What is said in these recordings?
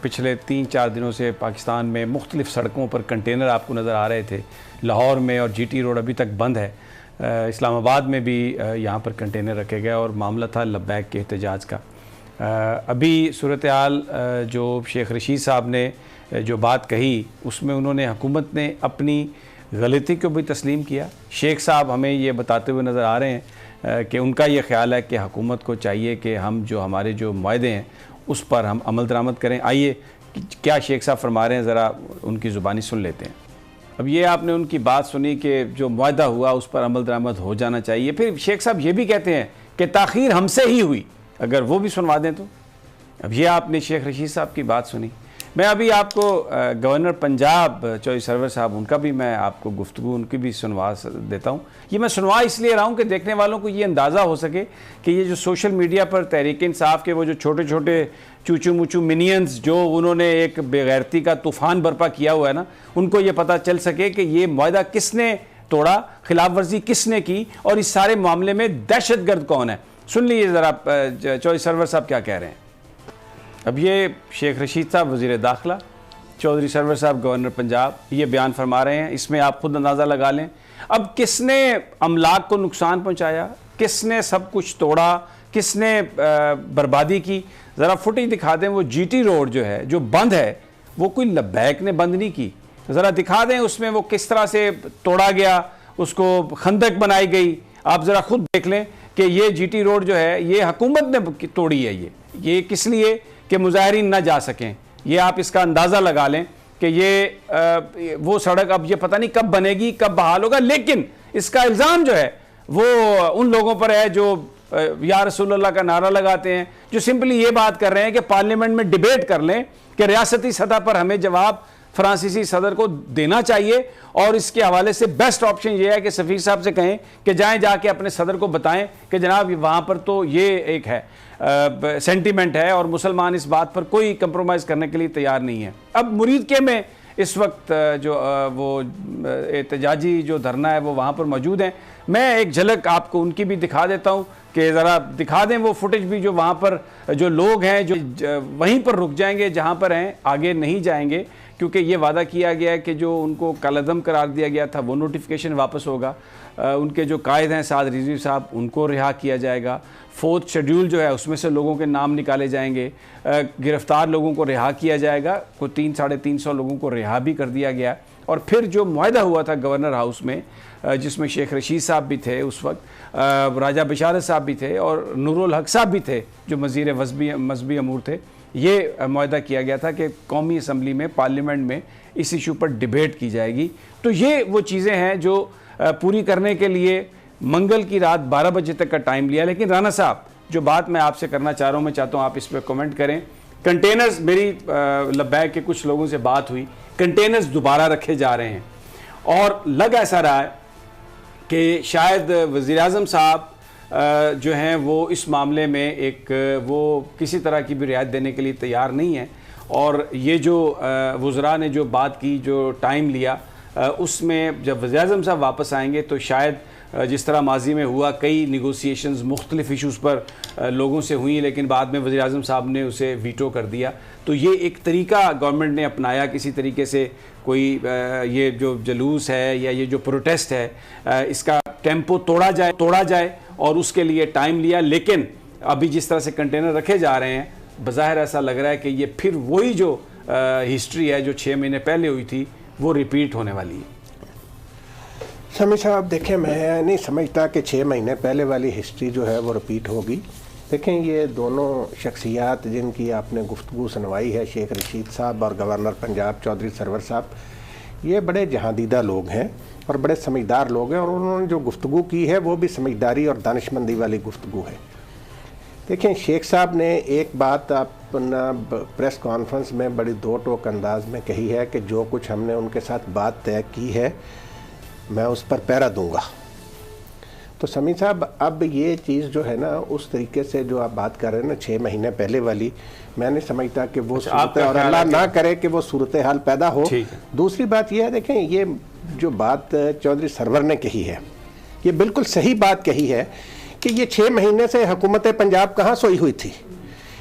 پچھلے 3-4 دنوں سے پاکستان میں مختلف سڑکوں پر کنٹینر آپ کو نظر آ رہے تھے. لاہور میں اور جی ٹی روڈ ابھی تک بند ہے. اسلام آباد میں بھی یہاں پر کنٹینر رکھے گئے اور معاملہ تھا لبیک کے احتجاج کا. ابھی صورتحال جو شیخ رشید صاحب نے جو بات کہی اس میں انہوں نے حکومت نے اپنی غلطی کو بھی تسلیم کیا. شیخ صاحب ہمیں یہ بتاتے ہوئے نظر آ رہے ہیں کہ ان کا یہ خیال ہے کہ حکومت کو چاہیے کہ ہم جو ہمارے جو معاہدے ہیں اس پر ہم عمل درآمد کریں. آئیے کیا شیخ صاحب فرما رہے ہیں ذرا ان کی زبانی سن لیتے ہیں. اب یہ آپ نے ان کی بات سنی کہ جو معاہدہ ہوا اس پر عمل درآمد ہو جانا چاہیے. پھر شیخ صاحب یہ بھی کہتے ہیں کہ تاخیر ہم سے ہی ہوئی. اگر وہ بھی سنوا دیں تو. اب یہ آپ نے شیخ رشید صاحب کی بات سنی. میں ابھی آپ کو گورنر پنجاب چودھری سرور صاحب ان کا بھی میں آپ کو گفتگو ان کی بھی سنوا دیتا ہوں. یہ میں سنوا اس لیے رہا ہوں کہ دیکھنے والوں کو یہ اندازہ ہو سکے کہ یہ جو سوشل میڈیا پر تحریک انصاف کے وہ جو چھوٹے چھوٹے چوچو موچو منینز جو انہوں نے ایک بے غیرتی کا طوفان برپا کیا ہوا ہے نا, ان کو یہ پتہ چل سکے کہ یہ معاہدہ کس نے توڑا, خلاف ورزی کس نے کی اور اس سارے معاملے میں دہشت گرد کون ہے. سن لیجیے ذرا چودھری سرور صاحب کیا کہہ رہے ہیں. اب یہ شیخ رشید صاحب وزیر داخلہ, چودھری سرور صاحب گورنر پنجاب یہ بیان فرما رہے ہیں. اس میں آپ خود اندازہ لگا لیں اب کس نے املاک کو نقصان پہنچایا, کس نے سب کچھ توڑا, کس نے بربادی کی. ذرا فوٹیج دکھا دیں. وہ جی ٹی روڈ جو ہے جو بند ہے وہ کوئی لبیک نے بند نہیں کی. ذرا دکھا دیں اس میں وہ کس طرح سے توڑا گیا, اس کو خندق بنائی گئی. آپ ذرا خود دیکھ لیں کہ یہ جی ٹی روڈ جو ہے یہ حکومت نے توڑی ہے. یہ کس لیے کہ مظاہرین نہ جا سکیں. یہ آپ اس کا اندازہ لگا لیں کہ یہ وہ سڑک اب یہ پتہ نہیں کب بنے گی, کب بحال ہوگا. لیکن اس کا الزام جو ہے وہ ان لوگوں پر ہے جو یا رسول اللہ کا نعرہ لگاتے ہیں, جو سمپلی یہ بات کر رہے ہیں کہ پارلیمنٹ میں ڈیبیٹ کر لیں کہ ریاستی سطح پر ہمیں جواب فرانسیسی صدر کو دینا چاہیے. اور اس کے حوالے سے بیسٹ آپشن یہ ہے کہ سفیر صاحب سے کہیں کہ جائیں جا کے اپنے صدر کو بتائیں کہ جناب وہاں پر تو یہ ایک ہے سینٹیمنٹ ہے اور مسلمان اس بات پر کوئی کمپرومائز کرنے کے لیے تیار نہیں ہے. اب مرید کے میں اس وقت جو وہ احتجاجی جو دھرنا ہے وہ وہاں پر موجود ہیں. میں ایک جھلک آپ کو ان کی بھی دکھا دیتا ہوں کہ ذرا دکھا دیں وہ فوٹیج بھی جو وہاں پر جو لوگ ہیں جو وہیں پر رک جائیں گے جہاں پر ہیں, آگے نہیں جائیں گے کیونکہ یہ وعدہ کیا گیا ہے کہ جو ان کو کالعدم قرار دیا گیا تھا وہ نوٹیفیکیشن واپس ہوگا. ان کے جو قائد ہیں سعد رضوی صاحب ان کو رہا کیا جائے گا. 4th شیڈیول جو ہے اس میں سے لوگوں کے نام نکالے جائیں گے. گرفتار لوگوں کو رہا کیا جائے گا. کوئی 300-350 لوگوں کو رہا بھی کر دیا گیا. اور پھر جو معاہدہ ہوا تھا گورنر ہاؤس میں جس میں شیخ رشید صاحب بھی تھے اس وقت, راجہ بشارت صاحب بھی تھے اور نور الحق صاحب بھی تھے جو وزیر مذہبی امور تھے. یہ معاہدہ کیا گیا تھا کہ قومی اسمبلی میں پارلیمنٹ میں اس ایشو پر ڈیبیٹ کی جائے گی. تو یہ وہ چیزیں ہیں جو پوری کرنے کے لیے منگل کی رات 12 بجے تک کا ٹائم لیا. لیکن رانا صاحب جو بات میں آپ سے کرنا چاہ رہا ہوں, میں چاہتا ہوں آپ اس پہ کمنٹ کریں. کنٹینرز میری لبیک کے کچھ لوگوں سے بات ہوئی, کنٹینرز دوبارہ رکھے جا رہے ہیں اور لگ ایسا رہا ہے کہ شاید وزیراعظم صاحب جو ہیں وہ اس معاملے میں ایک وہ کسی طرح کی بھی رعایت دینے کے لیے تیار نہیں ہیں. اور یہ جو وزراء نے جو بات کی, جو ٹائم لیا, اس میں جب وزیراعظم صاحب واپس آئیں گے تو شاید جس طرح ماضی میں ہوا کئی نیگوسیشنز مختلف ایشوز پر لوگوں سے ہوئیں لیکن بعد میں وزیراعظم صاحب نے اسے ویٹو کر دیا. تو یہ ایک طریقہ گورنمنٹ نے اپنایا کسی طریقے سے کوئی یہ جو جلوس ہے یا یہ جو پروٹیسٹ ہے اس کا ٹیمپو توڑا جائے اور اس کے لیے ٹائم لیا. لیکن ابھی جس طرح سے کنٹینر رکھے جا رہے ہیں بظاہر ایسا لگ رہا ہے کہ یہ پھر وہی جو ہسٹری ہے جو 6 مہینے پہلے ہوئی تھی وہ ریپیٹ ہونے والی ہے. سمیع صاحب دیکھیں, میں نہیں سمجھتا کہ 6 مہینے پہلے والی ہسٹری جو ہے وہ رپیٹ ہوگی. دیکھیں یہ دونوں شخصیات جن کی آپ نے گفتگو سنوائی ہے, شیخ رشید صاحب اور گورنر پنجاب چودھری سرور صاحب, یہ بڑے جہاندیدہ لوگ ہیں اور بڑے سمجھدار لوگ ہیں اور انہوں نے جو گفتگو کی ہے وہ بھی سمجھداری اور دانشمندی والی گفتگو ہے. دیکھیں شیخ صاحب نے ایک بات اپنا پریس کانفرنس میں بڑی دو ٹوک انداز میں کہی ہے کہ جو کچھ ہم نے ان کے ساتھ بات طے کی ہے میں اس پر پیرا دوں گا. تو سمیع صاحب اب یہ چیز جو ہے نا اس طریقے سے جو آپ بات کر رہے ہیں نا 6 مہینے پہلے والی, میں نہیں سمجھتا کہ وہ صورت اور اللہ نہ کرے کہ وہ صورتحال پیدا ہو. دوسری بات یہ ہے دیکھیں یہ جو بات چودھری سرور نے کہی ہے یہ بالکل صحیح بات کہی ہے کہ یہ 6 مہینے سے حکومت پنجاب کہاں سوئی ہوئی تھی.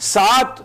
7